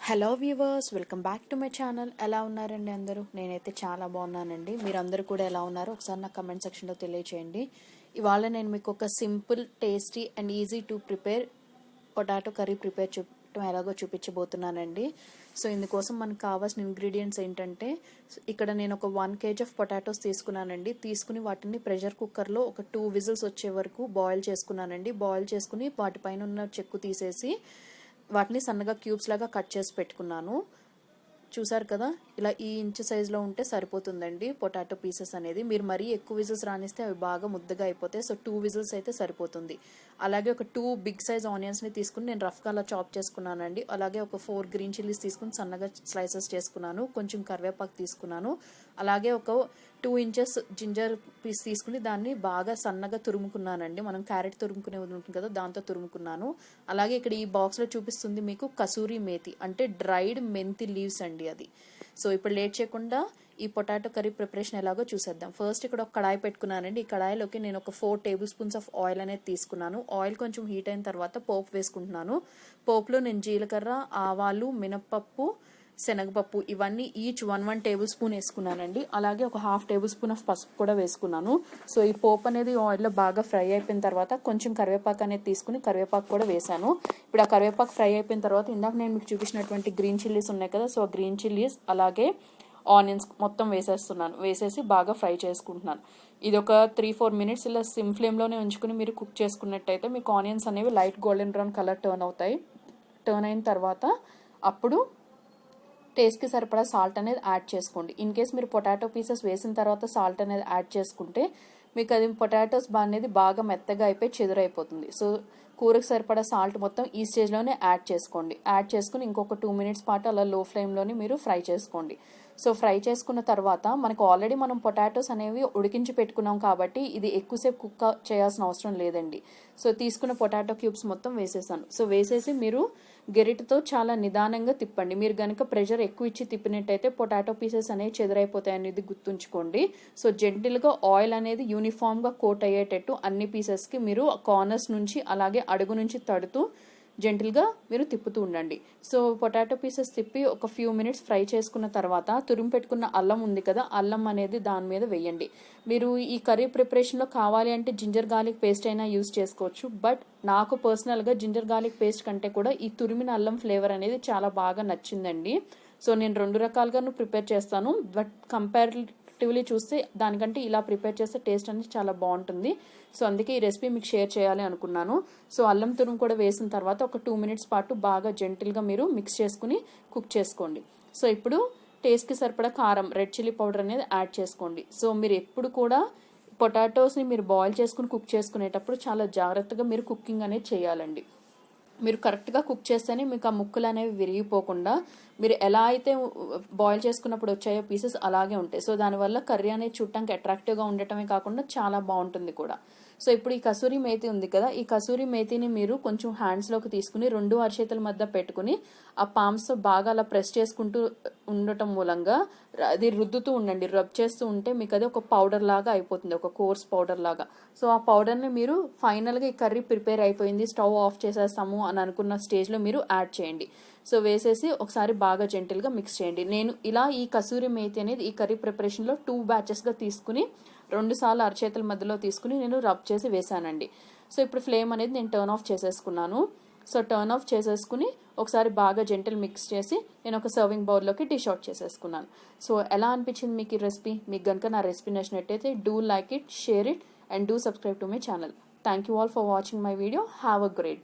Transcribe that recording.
Hello viewers, welcome back to my channel. ఎలా ఉన్నారండి అందరూ? నేనైతే చాలా బాగున్నానండి. మీరందరూ కూడా ఎలా ఉన్నారు ఒకసారి నా కమెంట్ సెక్షన్లో తెలియచేయండి. ఇవాళ నేను మీకు ఒక simple, tasty and easy to prepare potato curry prepare చేయటం ఎలాగో చూపించబోతున్నానండి. సో ఇందుకోసం మనకు కావాల్సిన ఇంగ్రీడియంట్స్ ఏంటంటే, ఇక్కడ నేను ఒక 1 kg ఆఫ్ పొటాటోస్ తీసుకున్నానండి. తీసుకుని వాటిని ప్రెషర్ కుక్కర్లో ఒక 2 విజిల్స్ వచ్చే వరకు బాయిల్ చేసుకున్నానండి. బాయిల్ చేసుకుని వాటిపైన ఉన్న చెక్కు తీసేసి వాటిని సన్నగా క్యూబ్స్ లాగా కట్ చేసి పెట్టుకున్నాను. చూసారు కదా, ఇలా ఈ ఇంచు సైజులో ఉంటే సరిపోతుందండి పొటాటో పీసెస్ అనేది. మీరు మరీ ఎక్కువ విజిల్స్ రానిస్తే అవి బాగా ముద్దగా అయిపోతాయి. సో 2 విజిల్స్ అయితే సరిపోతుంది. అలాగే ఒక 2 బిగ్ సైజ్ ఆనియన్స్ని తీసుకుని నేను రఫ్గా అలా చాప్ చేసుకున్నానండి. అలాగే ఒక 4 గ్రీన్ చిల్లీస్ తీసుకుని సన్నగా స్లైసెస్ చేసుకున్నాను. కొంచెం కరివేపాకు తీసుకున్నాను. అలాగే ఒక 2 inches జింజర్ పీస్ తీసుకుని దాన్ని బాగా సన్నగా తురుముకున్నానండి. మనం క్యారెట్ తురుముకునే ఉంటుంది కదా, దాంతో తురుముకున్నాను. అలాగే ఇక్కడ ఈ బాక్స్లో చూపిస్తుంది మీకు కసూరి మేతి, అంటే డ్రైడ్ మెంతి లీవ్స్ అండి అది. సో ఇప్పుడు లేట్ చేయకుండా ఈ పొటాటో కర్రీ ప్రిపరేషన్ ఎలాగో చూసేద్దాం. ఫస్ట్ ఇక్కడ ఒక కడాయి పెట్టుకున్నానండి. ఈ కడాయిలోకి నేను ఒక 4 tablespoons ఆఫ్ ఆయిల్ అనేది తీసుకున్నాను. ఆయిల్ కొంచెం హీట్ అయిన తర్వాత పోపు వేసుకుంటున్నాను. పోపులో నేను జీలకర్ర, ఆవాలు, మినప్పప్పు, శనగపప్పు ఇవన్నీ ఈచ్ 1 tablespoon వేసుకున్నానండి. అలాగే ఒక 1/2 tablespoon ఆఫ్ పసుపు కూడా వేసుకున్నాను. సో ఈ పోపు అనేది ఆయిల్లో బాగా ఫ్రై అయిపోయిన తర్వాత కొంచెం కరివేపాకు అనేది తీసుకుని కరివేపాకు కూడా వేసాను. ఇప్పుడు ఆ కరివేపాకు ఫ్రై అయిపోయిన తర్వాత ఇందాక నేను మీకు చూపించినటువంటి గ్రీన్ చిల్లీస్ ఉన్నాయి కదా, సో ఆ గ్రీన్ చిల్లీస్ అలాగే ఆనియన్స్ మొత్తం వేసేస్తున్నాను. వేసేసి బాగా ఫ్రై చేసుకుంటున్నాను. ఇది ఒక 3-4 minutes ఇలా సిమ్ ఫ్లేమ్లోనే ఉంచుకుని మీరు కుక్ చేసుకున్నట్టయితే మీకు ఆనియన్స్ అనేవి light golden brown colour turn అవుతాయి. టర్న్ అయిన తర్వాత అప్పుడు టేస్ట్కి సరిపడా సాల్ట్ అనేది యాడ్ చేసుకోండి. ఇన్ కేస్ మీరు పొటాటో పీసెస్ వేసిన తర్వాత సాల్ట్ అనేది యాడ్ చేసుకుంటే మీకు అది పొటాటోస్ అనేది బాగా మెత్తగా అయిపోయి చెదురైపోతుంది. సో కూరకు సరిపడా సాల్ట్ మొత్తం ఈ స్టేజ్లోనే యాడ్ చేసుకోండి. యాడ్ చేసుకుని ఇంకొక 2 minutes పాటు అలా లో ఫ్లేమ్లోనే మీరు ఫ్రై చేసుకోండి. సో ఫ్రై చేసుకున్న తర్వాత మనకు ఆల్రెడీ మనం పొటాటోస్ అనేవి ఉడికించి పెట్టుకున్నాం కాబట్టి ఇది ఎక్కువసేపు కుక్ చేయాల్సిన అవసరం లేదండి. సో తీసుకున్న పొటాటో క్యూబ్స్ మొత్తం వేసేసాను. సో వేసేసి మీరు గెరిటతో చాలా నిదానంగా తిప్పండి. మీరు కనుక ప్రెషర్ ఎక్కువ ఇచ్చి తిప్పినట్టయితే పొటాటో పీసెస్ అనేవి చెదరైపోతాయి అనేది గుర్తుంచుకోండి. సో జెంటిల్గా ఆయిల్ అనేది యూనిఫామ్గా కోట్ అయ్యేటట్టు అన్ని పీసెస్కి మీరు కార్నర్స్ నుంచి అలాగే అడుగు నుంచి తడుతూ జెంటిల్గా మీరు తిప్పుతూ ఉండండి. సో పొటాటో పీసెస్ తిప్పి ఒక ఫ్యూ మినిట్స్ ఫ్రై చేసుకున్న తర్వాత తురిమి పెట్టుకున్న అల్లం ఉంది కదా, అల్లం అనేది దాని మీద వేయండి. మీరు ఈ కర్రీ ప్రిపరేషన్లో కావాలి అంటే జింజర్ గార్లిక్ పేస్ట్ అయినా యూజ్ చేసుకోవచ్చు. బట్ నాకు పర్సనల్గా జింజర్ గార్లిక్ పేస్ట్ కంటే కూడా ఈ తురిమిన అల్లం ఫ్లేవర్ అనేది చాలా బాగా నచ్చిందండి. సో నేను 2 రకాలుగాను ప్రిపేర్ చేస్తాను. బట్ కంపారిటివ్లీ చూస్తే దానికంటే ఇలా ప్రిపేర్ చేస్తే టేస్ట్ అనేది చాలా బాగుంటుంది. సో అందుకే ఈ రెసిపీ మీకు షేర్ చేయాలి అనుకున్నాను. సో అల్లం తురుము కూడా వేసిన తర్వాత ఒక 2 minutes పాటు బాగా జెంటిల్గా మీరు మిక్స్ చేసుకుని కుక్ చేసుకోండి. సో ఇప్పుడు టేస్ట్కి సరిపడా కారం, రెడ్ చిల్లీ పౌడర్ అనేది యాడ్ చేసుకోండి. సో మీరు ఎప్పుడు కూడా పొటాటోస్ని మీరు బాయిల్ చేసుకుని కుక్ చేసుకునేటప్పుడు చాలా జాగ్రత్తగా మీరు కుకింగ్ అనేది చేయాలండి. మీరు కరెక్ట్గా కుక్ చేస్తేనే మీకు ఆ ముక్కలు అనేవి విరిగిపోకుండా మీరు ఎలా అయితే బాయిల్ చేసుకున్నప్పుడు వచ్చాయో పీసెస్ అలాగే ఉంటాయి. సో దానివల్ల కర్రీ అనేది చూడటానికి అట్రాక్టివ్గా ఉండటమే కాకుండా చాలా బాగుంటుంది కూడా. సో ఇప్పుడు ఈ కసూరి మేతి ఉంది కదా, ఈ కసూరి మేతిని మీరు కొంచెం హ్యాండ్స్లోకి తీసుకుని 2 అరచేతుల మధ్య పెట్టుకుని ఆ పామ్స్తో బాగా అలా ప్రెస్ చేసుకుంటూ ఉండటం మూలంగా అది రుద్దుతూ ఉండండి. రబ్ చేస్తూ ఉంటే మీకు అది ఒక పౌడర్ లాగా అయిపోతుంది, ఒక కోర్స్ పౌడర్ లాగా. సో ఆ పౌడర్ని మీరు ఫైనల్గా ఈ కర్రీ ప్రిపేర్ అయిపోయింది, స్టవ్ ఆఫ్ చేసేస్తాము అని అనుకున్న స్టేజ్లో మీరు యాడ్ చేయండి. సో వేసేసి ఒకసారి బాగా జెంటిల్గా మిక్స్ చేయండి. నేను ఇలా ఈ కసూరి మేతి అనేది ఈ కర్రీ ప్రిపరేషన్లో 2 batchesగా తీసుకుని 2 సార్లు అరచేతుల మధ్యలో తీసుకుని నేను రబ్ చేసి వేసానండి. సో ఇప్పుడు ఫ్లేమ్ అనేది నేను టర్న్ ఆఫ్ చేసేసుకున్నాను. సో టర్న్ ఆఫ్ చేసేసుకుని ఒకసారి బాగా జెంటిల్ మిక్స్ చేసి నేను ఒక సర్వింగ్ బౌల్లోకి డిష్ అవుట్ చేసేసుకున్నాను. సో ఎలా అనిపించింది మీకు ఈ రెసిపీ? మీకు కనుక నా రెసిపీ నచ్చినట్టయితే do like it, share it and do subscribe to my channel. Thank you all for watching my video. Have a great day.